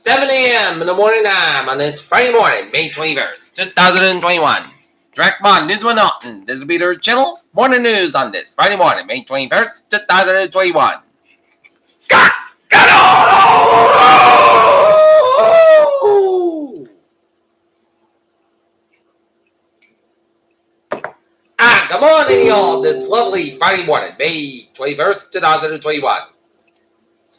7 a.m. in the morning time on this Friday morning, May 21st, 2021. Direct Mod News with Norton. This will be their channel. Morning news on this Friday morning, May 21st, 2021. Got good morning, y'all. This lovely Friday morning, May 21st, 2021.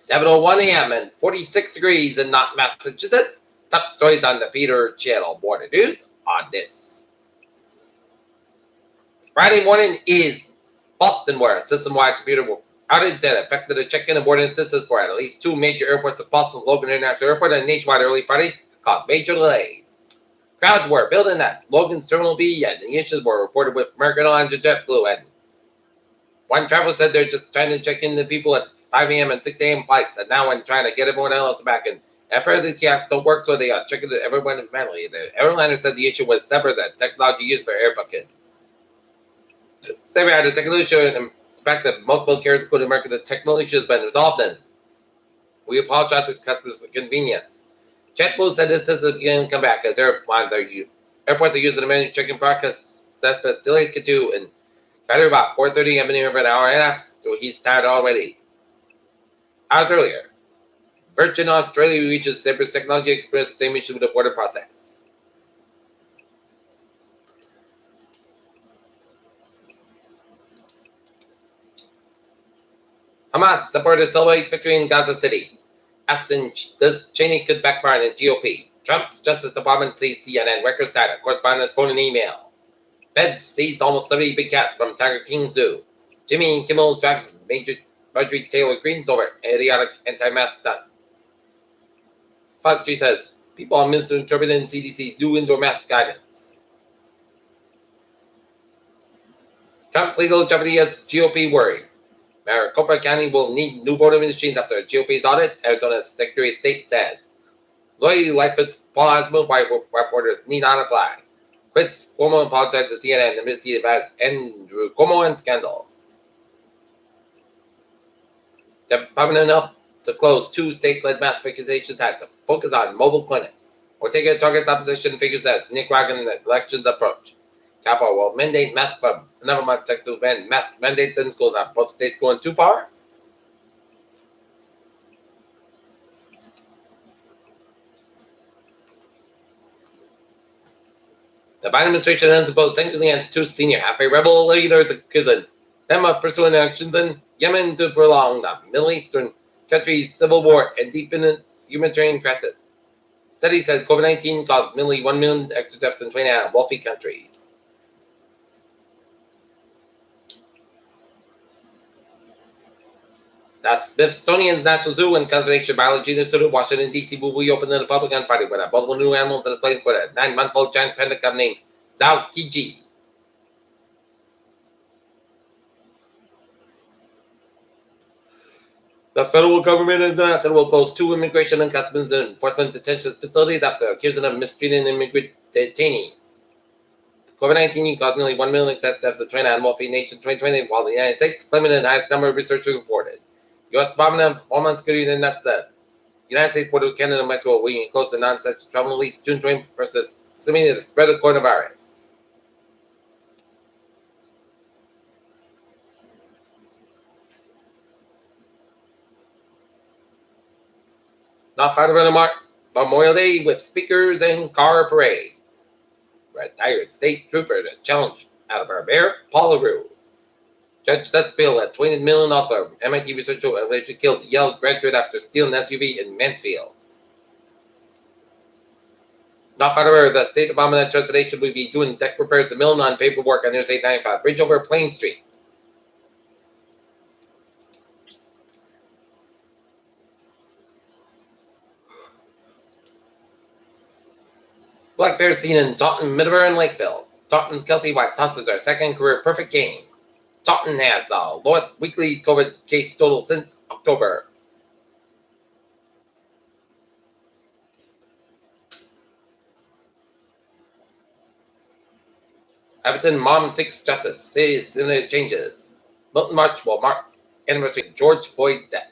7:01 a.m. and 46 degrees in Norton, Massachusetts. Top stories on the Peter Channel Morning News on this Friday morning is Boston, where a system-wide computer outage that affected the check-in and boarding systems for at least two major airports of Boston Logan International Airport and nationwide early Friday caused major delays. Crowds were building at Logan's Terminal B, and the issues were reported with American Airlines and JetBlue. And one traveler said they're just trying to check in the people at 5 a.m. and 6 a.m. flights, and now when trying to get everyone else back in. Apparently, the kiosks don't work, so they are checking everyone manually. The airliner said the issue was separate the technology used for air bookings. Saber had a technical issue, and the fact that multiple carriers, including American, the technical issue has been resolved. And we apologize to customers for convenience. JetBlue said this is beginning to come back as airports are using the manual check-in process, but delays continue. And got here about 4:30. I've been here for an hour and a half, so he's tired already. Hours earlier, Virgin Australia reaches Saber's technology experienced the same issue with the border process. Hamas supporters celebrate victory in Gaza City. Aston does Cheney could backfire in the GOP. Trump's Justice Department sees CNN record data. Correspondents quote an email. Feds seized almost 70 big cats from Tiger King Zoo. Jimmy Kimmel's drives Major Marjorie Taylor Greene's over idiotic anti-mask stunt. Fauci says people are misinterpreting CDC's new indoor mask guidance. Trump's legal jeopardy has GOP worried. Maricopa County will need new voting machines after GOP's audit, Arizona's Secretary of State says. Lori Lightfoot's Paul Osmond white reporters need not apply. Chris Cuomo apologized to CNN amidst he advised Andrew Cuomo and scandal. The Department of Health to close two state-led mass vaccination sites to focus on mobile clinics. Ortega targets opposition figures as Nicaraguan elections approach. California will mandate masks for another month to ban mask mandates in schools. Are both states going too far? The Biden administration has imposed sanctions against two senior halfway rebel leaders accusing them of pursuing actions in Yemen to prolong the Middle Eastern country's civil war and deepen its humanitarian crisis. Studies said COVID-19 caused nearly 1 million extra deaths in 29 wealthy countries. The Smithsonian's Natural Zoo and Conservation Biology Institute in Washington, D.C. will reopen to the public on Friday with multiple new animals on display with a 9-month-old giant panda cub named Zhao Kiji. The federal government is not that will close two immigration and customs enforcement detention facilities after accusing of mistreating immigrant detainees. COVID-19 caused nearly 1 million excess deaths in 29 wealthy nations in 2020, while the United States claiming the highest number of researchers reported. The U.S. Department of Homeland Security announced that the United States border with Canada and Mexico will be close to non-essential travel at least June 20 versus assuming the spread of coronavirus. Not Friday Memorial Day with speakers and car parades. Retired state trooper to challenge out of our bear, Paul LaRue. Judge sets bail at $20 million for MIT researcher who allegedly killed Yale graduate after stealing an SUV in Mansfield. Not Federer, the State Department of Transportation will be doing deck repairs to mill on paperwork on Interstate 95, bridge over Plain Street. Black Bears seen in Taunton, Middleborough, and Lakeville. Taunton's Kelsey White tosses her second career perfect game. Taunton has the lowest weekly COVID case total since October. Everton mom seeks justice, says similar changes. Milton March will mark anniversary of George Floyd's death.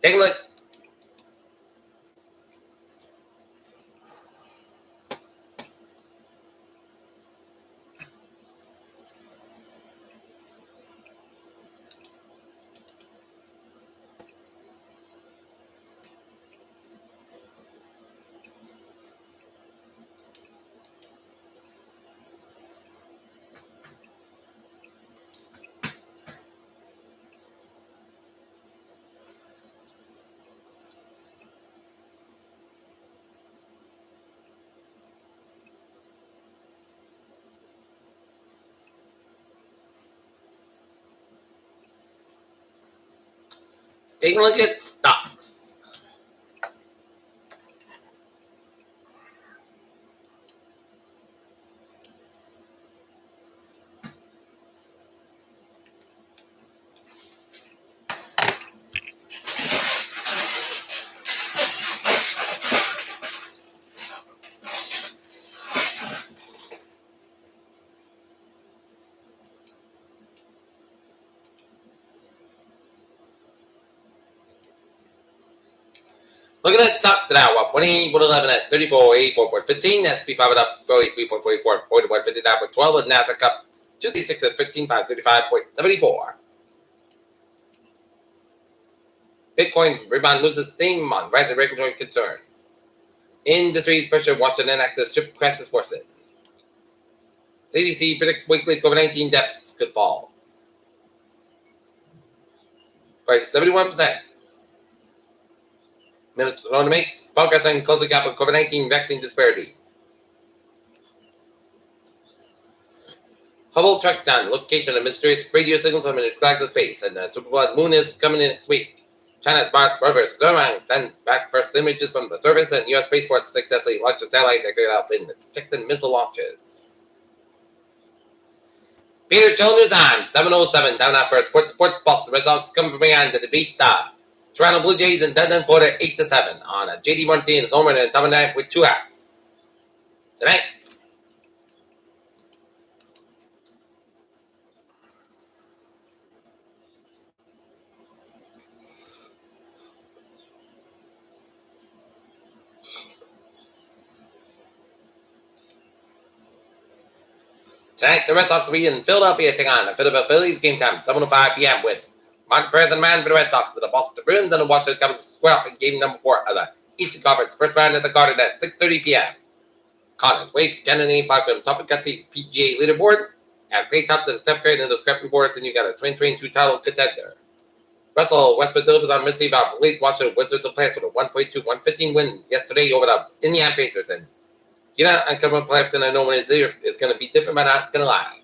Take a look. Take a look at stocks. Looking at stocks now, up 111 at 34.84.15. S&P 500 up 43.44 at 41.59.12. And Nasdaq up 236 at 15.35.74. Bitcoin rebound loses steam on rising regulatory concerns. Industries pressure Washington actors chip crisis worsens. CDC predicts weekly COVID-19 deaths could fall. Price 71%. Minnesota makes progress on closing gap of COVID-19 vaccine disparities. Hubble tracks down location of mysterious radio signals from an intergalactic space, and the super blood moon is coming in next week. China's Mars rover Sturmang sends back first images from the surface, and U.S. Space Force successfully launched a satellite that could help in detecting missile launches. Peter Childers time, 7:07, down at first. Port Boston Red Sox come from behind to defeat the Toronto Blue Jays in Denton, Florida, 8-7 on a J.D. Martinez homer and top of the ninth with 2 outs. Tonight, the Red Sox will be in Philadelphia taking on the Philadelphia Phillies. Game time, 7:05 p.m. with Martin Perez and man for the Red Sox to the Boston Bruins and the Washington Capitals square off in game number 4 of the Eastern Conference. First round at the Garden at 6:30 p.m. Connors waves Kennedy 5 from top of Gutsy PGA leaderboard. At Clay tops of the Steph Curry and the Scrappy Boards, and you got a 2022 title contender. Russell Westbrook delivers on mid-season out. Late Washington Wizards will play with a 142-115 win yesterday over the Indiana Pacers. And you know, I'm coming playoffs, and I know when it's there, it's going to be different, but I'm not going to lie.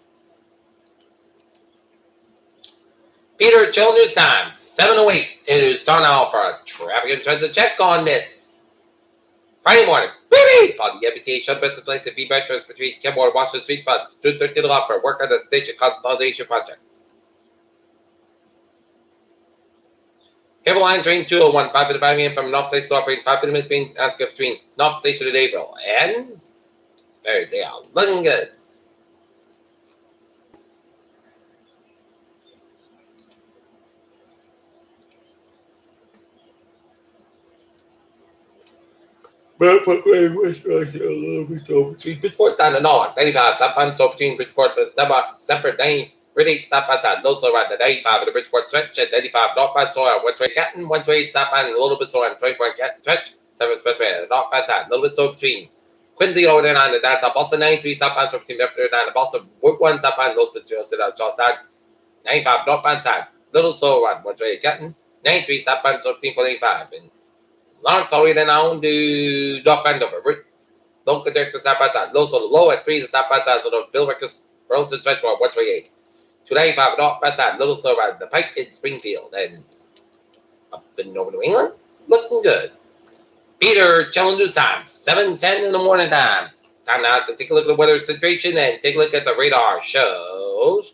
Peter Childers time, 7:08. It is time now for a traffic and transit check on this Friday morning. Baby! On the MBTA shuttle bus place at B-Bike Trust between Kenmore and Washington Street, but June 13th off for work on the station consolidation project. Cable line train 201, 5:55 a.m. from North Station operating 5 minutes being transferred between North Station and April. And Thursday out. Looking good. Bridgeport down the north, 95 southbound, so between Bridgeport and Stamford, 98 southbound side, low slow around the 95 of the Bridgeport stretch, and 95 northbound, so around 128 Canton, 128 southbound, and a little bit so around 24 Canton stretch, 7 expressway at the northbound side, a little bit so between Quincy over there on the downtown Boston, 93 southbound, so between Lefter down the Boston, Wood 1 southbound, those between the Jaw side, 95 northbound side, little so around 128 Canton, 93 southbound, so between 485, and Lawrence already then on to North Andover. Local director stop outside. Low solo low at 3 to stop outside. So the Bill Records Burlington Stretch 128. 295 North outside. Little so around the Pike in Springfield. And up in over New England. Looking good. Peter Challenge time. 7:10 in the morning time. Time now to take a look at the weather situation and take a look at the radar shows.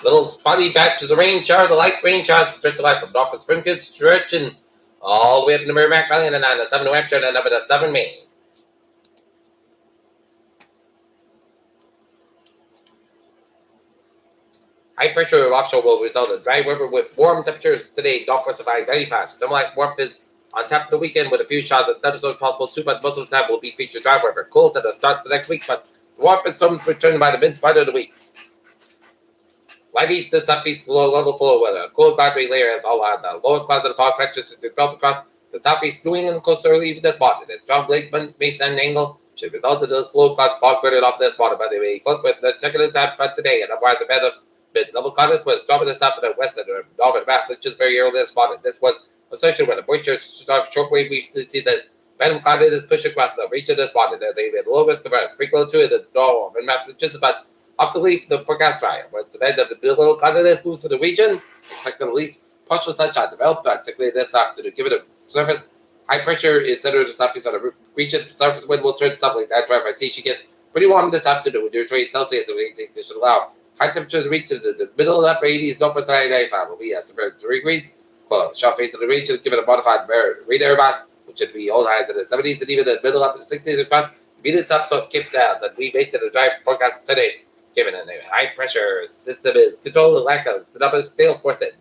Little spotty patches of rain showers, a light rain showers stretch the light from north of Springfield, stretching all the way up to the Merrimack Valley and then on the 7 New Hampshire and then up to the 7 Maine. High pressure offshore will result in dry weather with warm temperatures today. Northwest of I-95. Similar warmth is on tap for the weekend with a few showers of thunderstorms possible too, but most of the time will be featured dry weather. Cool to the start of the next week, but the warmth and storms return by the mid part of the week. Light east to southeast low level flow with a cold boundary layer as all on the lower clouds of fog patches to develop across the southeast New England coast early this spot. A strong lake basin angle should result in the slow clouds fog burden off this spot, but they may float with the technical time front today, and otherwise a bed of mid-level clouds was dropping the south and the west and the northern Massachusetts very early this spot. This was associated with a moisture shortwave. We see this random cloud is pushed across the region of this spot. There's a low risk of a sprinkle to the northern Massachusetts, but up to leave the forecast dry. With the bed of the little cloudiness moves for the region, expecting at least partial sunshine to develop, particularly this afternoon. Given the surface, high pressure is centered to southeast on the region. Surface wind will turn southerly. That drive our should get pretty warm this afternoon with 30 Celsius, and we think this should allow high temperatures reach into the middle of the upper 80s, northwest 95 will be at 3 degrees. Well, sharp face of the region, given a modified radar mass, which should be all highs in the 70s and even the middle up to the 60s across the immediate south coast Cape Downs. And we made to the dry forecast today. Given a high pressure system is controlled with lack of stale forcing.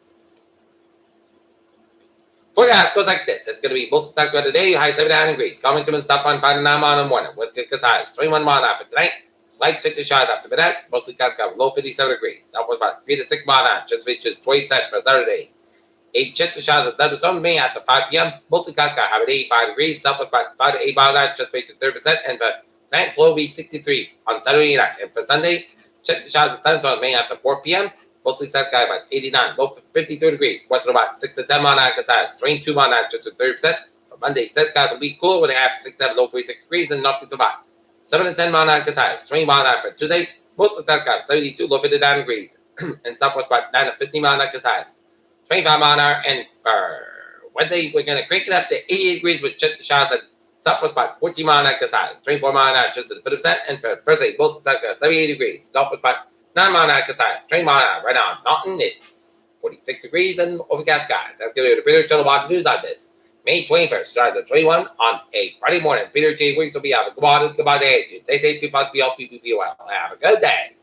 Forecast goes like this. It's going to be mostly sunny throughout the day, high 79 degrees. Common coming stop on 5 to 9 mile in the morning. West Coast highs 21 mile an hour for tonight. Slight 50 showers after midnight. Mostly clouds got low 57 degrees. Southwest about 3 to 6 mile an hour. Just reaches 20% for Saturday. 8 chance of showers of thunderstorms May after 5 p.m. Mostly clouds got high at 85 degrees. Southwest about 5 to 8 mile an hour. Just reaches 30%. And for tonight, low will be 63 on Saturday night. And for Sunday, check the showers of thunderstorms May after 4 p.m. Mostly sunny sky about 89, low 53 degrees. Western about 6 to 10 mile an hour, because strain 2 mile an hour, just to 30%. For Monday, sunny skies will be cooler with a high of 6 7, low 46 degrees, and northeast about 7 to 10 mile an hour, because 20 mile an hour for Tuesday. Mostly sunny skies 72, low 59 degrees. And southwest about 9 to 15 mile an hour, because 25 mile an hour. And for Wednesday, we're going to crank it up to 88 degrees with check the showers at southwest about 14 mile an hour, because 24 mile an hour, just to 50%. And for Thursday, mostly sunny skies 78 degrees. Northwest about 9 mile an hour, 20 mile an hour. Right now, Mountain, it's 46 degrees and overcast skies. That's going to be the Peter Channel about news on this. May 21st, starts at 21 on a Friday morning. Peter J. Wiggins will be out. Good morning, good day. Stay safe, be positive, be healthy, be well. Have a good day.